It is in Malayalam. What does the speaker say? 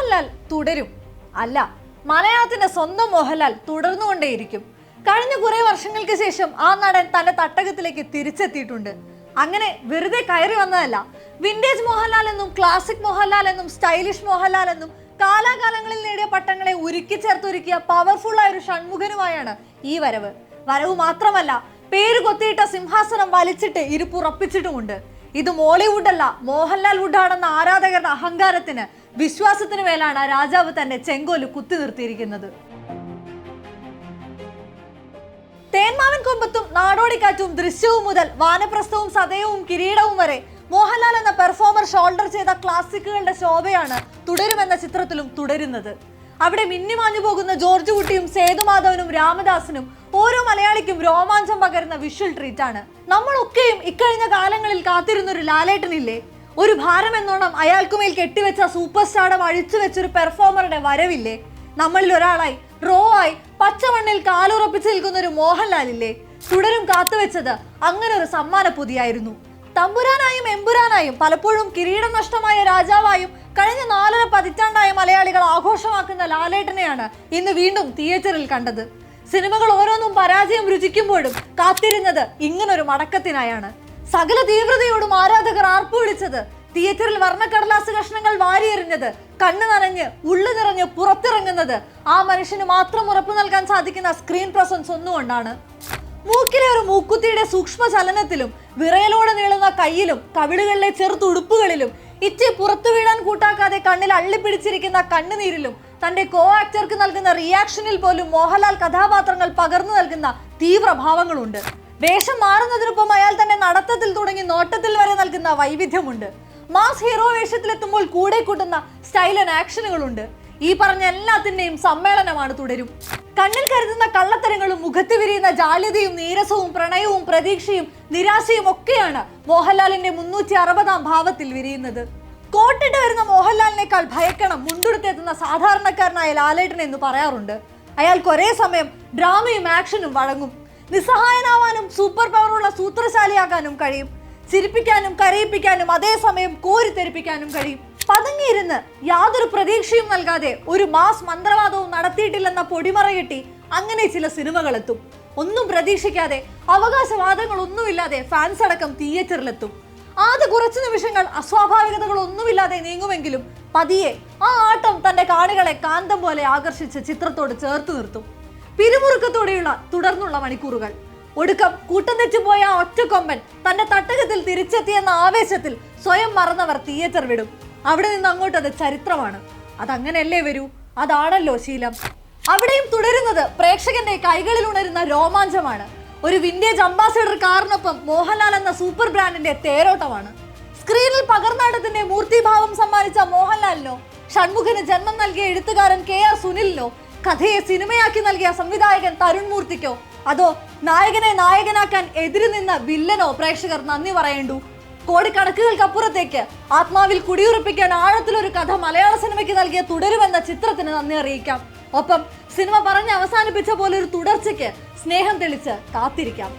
മോഹൻലാൽ തുടരും അല്ല, മലയാളത്തിന്റെ സ്വന്തം മോഹൻലാൽ തുടർന്നുകൊണ്ടേയിരിക്കും. കഴിഞ്ഞ കുറെ വർഷങ്ങൾക്ക് ശേഷം ആ നടൻ തന്റെ തട്ടകത്തിലേക്ക് തിരിച്ചെത്തിയിട്ടുണ്ട്. അങ്ങനെ വെറുതെ കയറി വന്നതല്ല. വിന്റേജ് മോഹൻലാൽ എന്നും ക്ലാസിക് മോഹൻലാൽ എന്നും സ്റ്റൈലിഷ് മോഹൻലാൽ എന്നും കാലാകാലങ്ങളിൽ നേടിയ പട്ടങ്ങളെ ഉരുക്കി ചേർത്തൊരുക്കിയ പവർഫുൾ ആയ ഒരു ഷൺമുഖനുമായാണ് ഈ വരവ്. വരവ് മാത്രമല്ല, പേര് കൊത്തിയിട്ട സിംഹാസനം വലിച്ചിട്ട് ഇരുപ്പുറപ്പിച്ചിട്ടുമുണ്ട്. ഇത് മോളിവുഡ് അല്ല, മോഹൻലാൽ വുഡാണെന്ന ആരാധകരുടെ അഹങ്കാരത്തിന് വിശ്വാസത്തിന് മേലാണ് രാജാവ് തന്റെ ചെങ്കോല് കുത്തി നിർത്തിയിരിക്കുന്നത്. തേന്മാവൻ കൊമ്പത്തും നാടോടിക്കാറ്റും ദൃശ്യവും മുതൽ വാനപ്രസ്ഥവും സതയവും കിരീടവും വരെ മോഹൻലാൽ എന്ന പെർഫോമർ ഷോൾഡർ ചെയ്ത ക്ലാസിക്കുകളുടെ ശോഭയാണ് തുടരുമെന്ന ചിത്രത്തിലും തുടരുന്നത്. അവിടെ മിന്നിമാഞ്ഞു പോകുന്ന ജോർജ് കുട്ടിയും സേതുമാധവനും രാമദാസനും ഓരോ മലയാളിക്കും രോമാഞ്ചം പകരുന്ന വിഷ്വൽ ട്രീറ്റ് ആണ്. നമ്മളൊക്കെയും ഇക്കഴിഞ്ഞ കാലങ്ങളിൽ കാത്തിരുന്നൊരു ലാലേട്ടനില്ലേ, ഒരു ഭാരം എന്നോണം അയാൾക്കുമേൽ കെട്ടിവെച്ച സൂപ്പർ സ്റ്റാർഡം അഴിച്ചു വെച്ചൊരു പെർഫോമറുടെ വരവില്ലേ, നമ്മളിൽ ഒരാളായി റോ ആയി പച്ചമണ്ണിൽ കാലുറപ്പിച്ച് നിൽക്കുന്ന ഒരു മോഹൻലാലില്ലേ. തുടരും കാത്തുവെച്ചത് അങ്ങനെ ഒരു സമ്മാന പൊതിയായിരുന്നു. തമ്പുരാനായും എമ്പുരാനായും പലപ്പോഴും കിരീടം നഷ്ടമായ രാജാവായും കഴിഞ്ഞ 4.5 പതിറ്റാണ്ടായ മലയാളികൾ ആഘോഷമാക്കുന്ന ലാലേട്ടനെയാണ് ഇന്ന് വീണ്ടും തിയേറ്ററിൽ കണ്ടത്. സിനിമകൾ ഓരോന്നും പരാജയം രുചിക്കുമ്പോഴും കാത്തിരുന്നത് ഇങ്ങനൊരു മടക്കത്തിനായാണ്. സകല തീവ്രതയോടും ആരാധകർ ആർപ്പു വിളിച്ചത്, തിയേറ്ററിൽ വർണ്ണക്കടലാസ് കഷ്ണങ്ങൾ വാരിയെറിഞ്ഞത്, കണ്ണു നനഞ്ഞ് ഉള്ളു നിറഞ്ഞ് പുറത്തിറങ്ങുന്നത് ആ മനുഷ്യന് മാത്രം ഉറപ്പു നൽകാൻ സാധിക്കുന്ന സ്ക്രീൻ പ്രസൻസ് ഒന്നുകൊണ്ടാണ്. മൂക്കിലെ ഒരു മൂക്കുത്തിയുടെ സൂക്ഷ്മ ചലനത്തിലും വിറയലോടെ നീളുന്ന കയ്യിലും കവിളുകളിലെ ചെറുതുടുപ്പുകളിലും ഇച്ചി പുറത്തു വീഴാൻ കൂട്ടാക്കാതെ കണ്ണിൽ അള്ളിപ്പിടിച്ചിരിക്കുന്ന കണ്ണുനീരിലും തന്റെ കോ ആക്ടർക്ക് നൽകുന്ന റിയാക്ഷനിൽ പോലും മോഹൻലാൽ കഥാപാത്രങ്ങൾ പകർന്നു നൽകുന്ന തീവ്രഭാവങ്ങളുണ്ട്. വേഷം മാറുന്നതിനൊപ്പം അയാൾ തന്നെ നടത്തത്തിൽ തുടങ്ങി നോട്ടത്തിൽ വരെ നൽകുന്ന വൈവിധ്യമുണ്ട്. മാസ് ഹീറോ വേഷത്തിലെത്തുമ്പോൾ കൂടെ കൂട്ടുന്ന സ്റ്റൈൽ ആൻഡ് ആക്ഷനുകളുണ്ട്. ഈ പറഞ്ഞ എല്ലാത്തിന്റെയും സമ്മേളനമാണ് തുടരും. കണ്ണിൽ കരുതുന്ന കള്ളത്തരങ്ങളും മുഖത്ത് വിരിയുന്ന ജാള്യതയും നീരസവും പ്രണയവും പ്രതീക്ഷയും നിരാശയും ഒക്കെയാണ് മോഹൻലാലിന്റെ 360-ാം ഭാവത്തിൽ വിരിയുന്നത്. കോട്ടിട്ട് വരുന്ന മോഹൻലാലിനേക്കാൾ ഭയക്കണം മുണ്ടുടുത്തെത്തുന്ന സാധാരണക്കാരനായ ലാലേട്ടൻ എന്ന് പറയാറുണ്ട്. അയാൾക്ക് ഒരേ സമയം ഡ്രാമയും ആക്ഷനും വഴങ്ങും. നിസ്സഹായനാവാനും സൂപ്പർ പവറുള്ള സൂത്രശാലിയാകാനും കഴിയും. ചിരിപ്പിക്കാനും കരയിപ്പിക്കാനും അതേസമയം കോരിത്തെരിപ്പിക്കാനും കഴിയും. പതുങ്ങിയിരുന്ന് യാതൊരു പ്രതീക്ഷയും നൽകാതെ ഒരു മാസ് മന്ത്രവാദവും നടത്തിയിട്ടില്ലെന്ന പൊടിമറ കെട്ടി അങ്ങനെ ചില സിനിമകൾ എത്തും. ഒന്നും പ്രതീക്ഷിക്കാതെ അവകാശവാദങ്ങളൊന്നുമില്ലാതെ ഫാൻസ് അടക്കം തിയേറ്ററിലെത്തും. ആദ്യ കുറച്ചു നിമിഷങ്ങൾ അസ്വാഭാവികതകളൊന്നുമില്ലാതെ നീങ്ങുമെങ്കിലും പതിയെ ആ ആട്ടം തന്റെ കാണികളെ കാന്തം പോലെ ആകർഷിച്ച് ചിത്രത്തോട് ചേർത്ത് നിർത്തും. പിരിമുറുക്കത്തോടെയുള്ള തുടർന്നുള്ള മണിക്കൂറുകൾ. ഒടുക്കം കൂട്ടം തെറ്റുപോയ ആ ഒറ്റക്കൊമ്പൻ തന്റെ തട്ടകത്തിൽ തിരിച്ചെത്തിയെന്ന ആവേശത്തിൽ സ്വയം മറന്നവർ തിയേറ്റർ വിടും. അവിടെ നിന്ന് അങ്ങോട്ട് അത് ചരിത്രമാണ്. അതങ്ങനെയല്ലേ വരൂ, അതാണല്ലോ ശീലം. അവിടെയും തുടരുന്നത് പ്രേക്ഷകന്റെ കൈകളിൽ ഉണരുന്ന രോമാഞ്ചമാണ്. ഒരു വിന്റേജ് അംബാസിഡർ കാറിനൊപ്പം മോഹൻലാൽ എന്ന സൂപ്പർ ബ്രാൻഡിന്റെ തേരോട്ടമാണ്. സ്ക്രീനിൽ പകർന്നാട്ടത്തിന്റെ മൂർത്തിഭാവം സമ്മാനിച്ച മോഹൻലാലിനോ, ഷൺമുഖന് ജന്മം നൽകിയ എഴുത്തുകാരൻ KR സുനിലിനോ, കഥയെ സിനിമയാക്കി നൽകിയ സംവിധായകൻ തരുൺ മൂർത്തിക്കോ, അതോ നായകനെ നായകനാക്കാൻ എതിര് നിന്ന വില്ലനോ പ്രേക്ഷകർ നന്ദി പറയേണ്ടു. കോടിക്കണക്കുകൾക്കപ്പുറത്തേക്ക് ആത്മാവിൽ കുടിയുറപ്പിക്കാൻ ആഴത്തിലൊരു കഥ മലയാള സിനിമയ്ക്ക് നൽകിയ തുടരുമെന്ന ചിത്രത്തിന് നന്ദി അറിയിക്കാം. ഒപ്പം സിനിമ പറഞ്ഞ് അവസാനിപ്പിച്ച പോലെ ഒരു തുടർച്ചയ്ക്ക് സ്നേഹം തെളിച്ച് കാത്തിരിക്കാം.